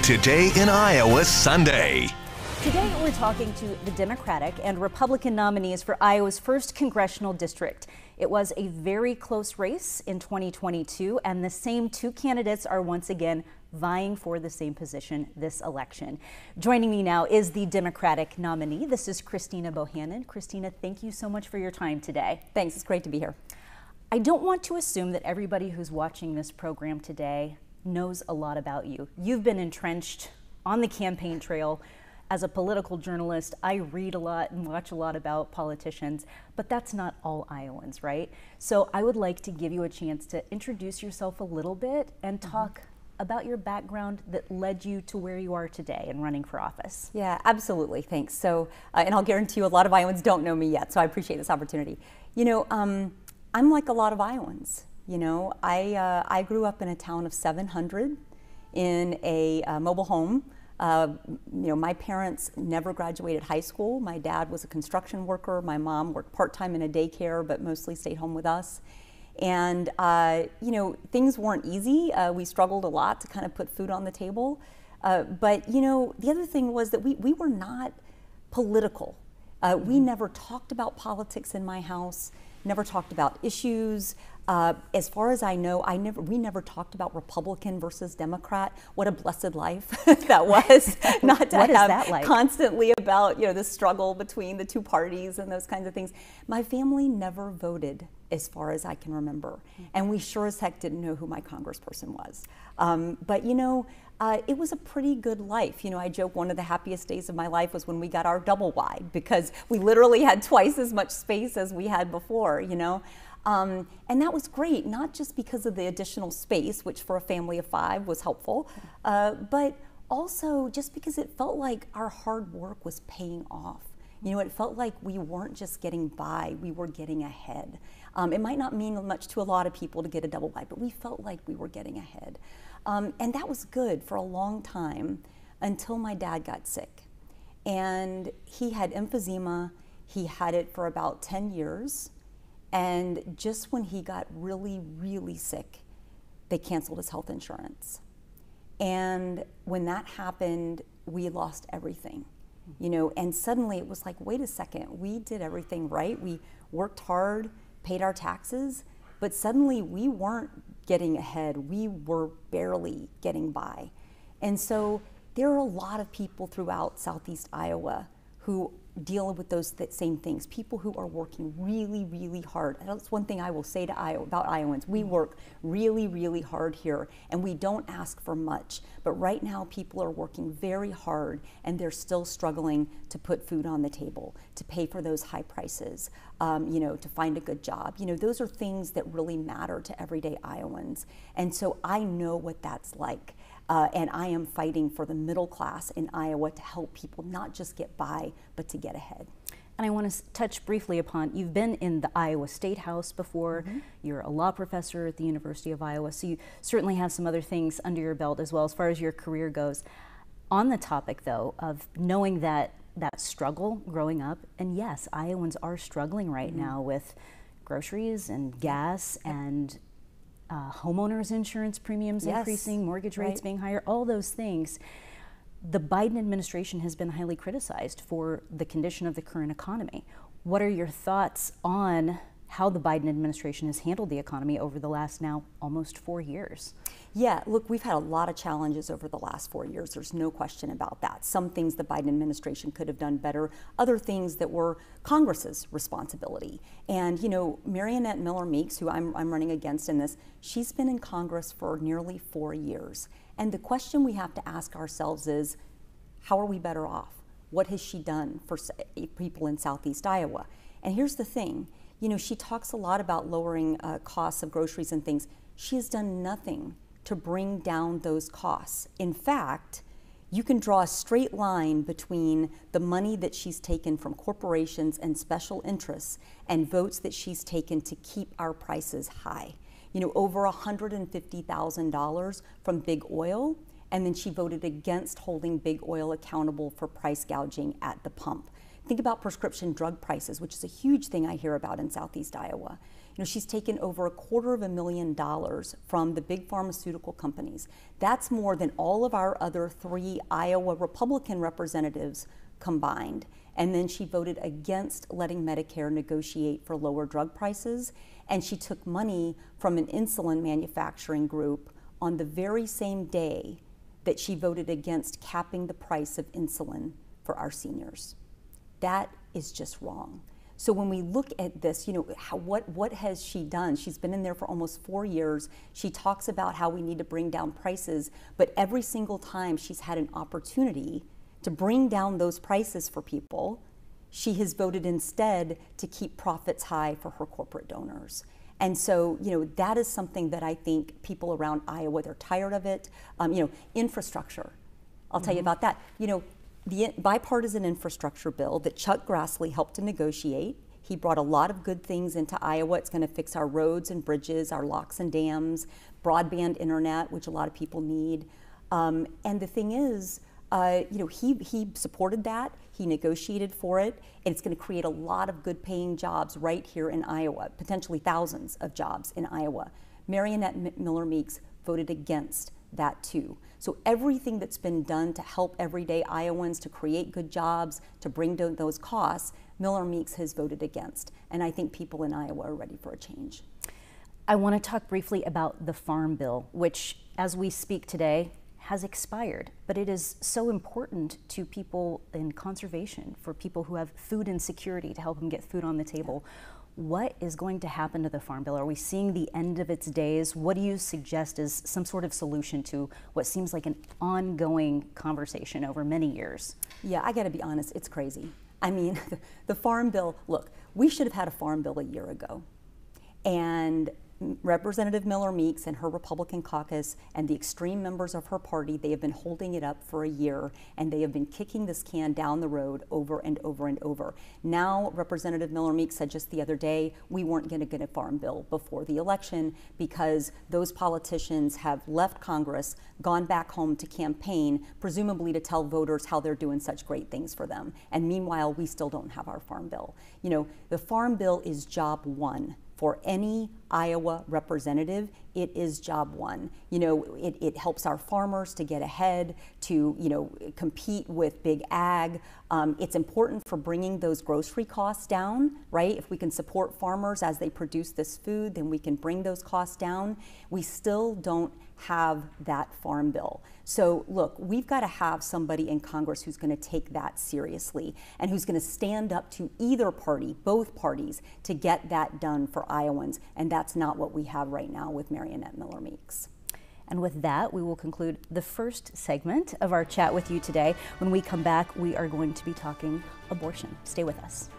Today in Iowa Sunday. Today we're talking to the Democratic and Republican nominees for Iowa's 1st congressional district. It was a very close race in 2022, and the same two candidates are once again vying for the same position this election. Joining me now is the Democratic nominee. This is Christina Bohannon. Christina, thank you so much for your time today. Thanks, it's great to be here. I don't want to assume that everybody who's watching this program today knows a lot about you. You've been entrenched on the campaign trail. As a political journalist, I read a lot and watch a lot about politicians, but that's not all Iowans, right? So I would like to give you a chance to introduce yourself a little bit and talk about your background that led you to where you are today and running for office. Yeah, absolutely, thanks. So, and I'll guarantee you a lot of Iowans don't know me yet, so I appreciate this opportunity. You know, I'm like a lot of Iowans. You know, I grew up in a town of 700 in a mobile home. You know, my parents never graduated high school. My dad was a construction worker. My mom worked part-time in a daycare, but mostly stayed home with us. And, you know, things weren't easy. We struggled a lot to kind of put food on the table. But, you know, the other thing was that we were not political. We never talked about politics in my house, never talked about issues. As far as I know, we never talked about Republican versus Democrat. What a blessed life that was, not to What is have that like? constantly about, you know, the struggle between the two parties and those kinds of things. My family never voted, as far as I can remember, and we sure as heck didn't know who my congressperson was. But you know, it was a pretty good life. You know, I joke one of the happiest days of my life was when we got our double wide, because we literally had twice as much space as we had before, you know. And that was great, not just because of the additional space, which for a family of 5 was helpful, but also just because it felt like our hard work was paying off. You know, it felt like we weren't just getting by, we were getting ahead. It might not mean much to a lot of people to get a double wide, but we felt like we were getting ahead. And that was good for a long time until my dad got sick. And he had emphysema. He had it for about 10 years. And just when he got really, really sick, they canceled his health insurance. And when that happened, we lost everything, you know, and suddenly it was like, wait a second, we did everything right. We worked hard, paid our taxes, but suddenly we weren't getting ahead. We were barely getting by. And so there are a lot of people throughout Southeast Iowa who deal with those same things, people who are working really, really hard. That's one thing I will say to about Iowans. We work really, really hard here, and we don't ask for much. But right now, people are working very hard, and they're still struggling to put food on the table, to pay for those high prices, you know, to find a good job. You know, those are things that really matter to everyday Iowans. And so I know what that's like. And I am fighting for the middle class in Iowa to help people not just get by, but to get ahead. And I want to touch briefly upon, you've been in the Iowa State House before, you're a law professor at the University of Iowa, so you certainly have some other things under your belt as well as far as your career goes. On the topic though of knowing that struggle growing up, and yes, Iowans are struggling right now with groceries and gas and homeowners insurance premiums increasing, mortgage rates being higher, all those things. The Biden administration has been highly criticized for the condition of the current economy. What are your thoughts on how the Biden administration has handled the economy over the last now almost 4 years? Yeah, look, we've had a lot of challenges over the last 4 years. There's no question about that. Some things the Biden administration could have done better, other things that were Congress's responsibility. And, you know, Mariannette Miller Meeks, who I'm running against in this, she's been in Congress for nearly 4 years. And the question we have to ask ourselves is, how are we better off? What has she done for people in Southeast Iowa? And here's the thing. You know, she talks a lot about lowering costs of groceries and things. She has done nothing to bring down those costs. In fact, you can draw a straight line between the money that she's taken from corporations and special interests and votes that she's taken to keep our prices high. You know, over $150,000 from big oil, and then she voted against holding big oil accountable for price gouging at the pump. Think about prescription drug prices, which is a huge thing I hear about in Southeast Iowa. she's taken over $250,000 from the big pharmaceutical companies. That's more than all of our other 3 Iowa Republican representatives combined. And then she voted against letting Medicare negotiate for lower drug prices. And she took money from an insulin manufacturing group on the very same day that she voted against capping the price of insulin for our seniors. That is just wrong. So when we look at this, what has she done? She's been in there for almost 4 years. She talks about how we need to bring down prices, but every single time she's had an opportunity to bring down those prices for people, she has voted instead to keep profits high for her corporate donors. And so, that is something that I think people around Iowa, they're tired of it. Infrastructure, I'll tell you about that. The bipartisan infrastructure bill that Chuck Grassley helped to negotiate, he brought a lot of good things into Iowa. It's going to fix our roads and bridges, our locks and dams, broadband internet, which a lot of people need. And the thing is, he supported that, he negotiated for it, and it's going to create a lot of good paying jobs right here in Iowa, potentially thousands of jobs in Iowa. Marionette Miller Meeks voted against that too. So everything that's been done to help everyday Iowans to create good jobs, to bring down those costs, Miller Meeks has voted against. And I think people in Iowa are ready for a change. I want to talk briefly about the Farm Bill, which, as we speak today, has expired, but it is so important to people in conservation, for people who have food insecurity, to help them get food on the table. What is going to happen to the Farm Bill? Are we seeing the end of its days? What do you suggest is some sort of solution to what seems like an ongoing conversation over many years? Yeah, I gotta be honest, it's crazy. I mean, the Farm Bill, look, we should have had a Farm Bill a year ago. And Representative Miller Meeks and her Republican caucus and the extreme members of her party, they have been holding it up for a year, and they have been kicking this can down the road over and over and over. Now, Representative Miller Meeks said just the other day, we weren't going to get a Farm Bill before the election because those politicians have left Congress, gone back home to campaign, presumably to tell voters how they're doing such great things for them. And meanwhile, we still don't have our Farm Bill. The Farm Bill is job one. For any Iowa representative, it is job one. It helps our farmers to get ahead, to compete with big ag. It's important for bringing those grocery costs down, right? If we can support farmers as they produce this food, then we can bring those costs down. We still don't have that Farm Bill. So look, we've got to have somebody in Congress who's going to take that seriously and who's going to stand up to either party, both parties, to get that done for Iowans. And that's not what we have right now with Marionette Miller Meeks. And with that, we will conclude the first segment of our chat with you today. When we come back, we are going to be talking abortion. Stay with us.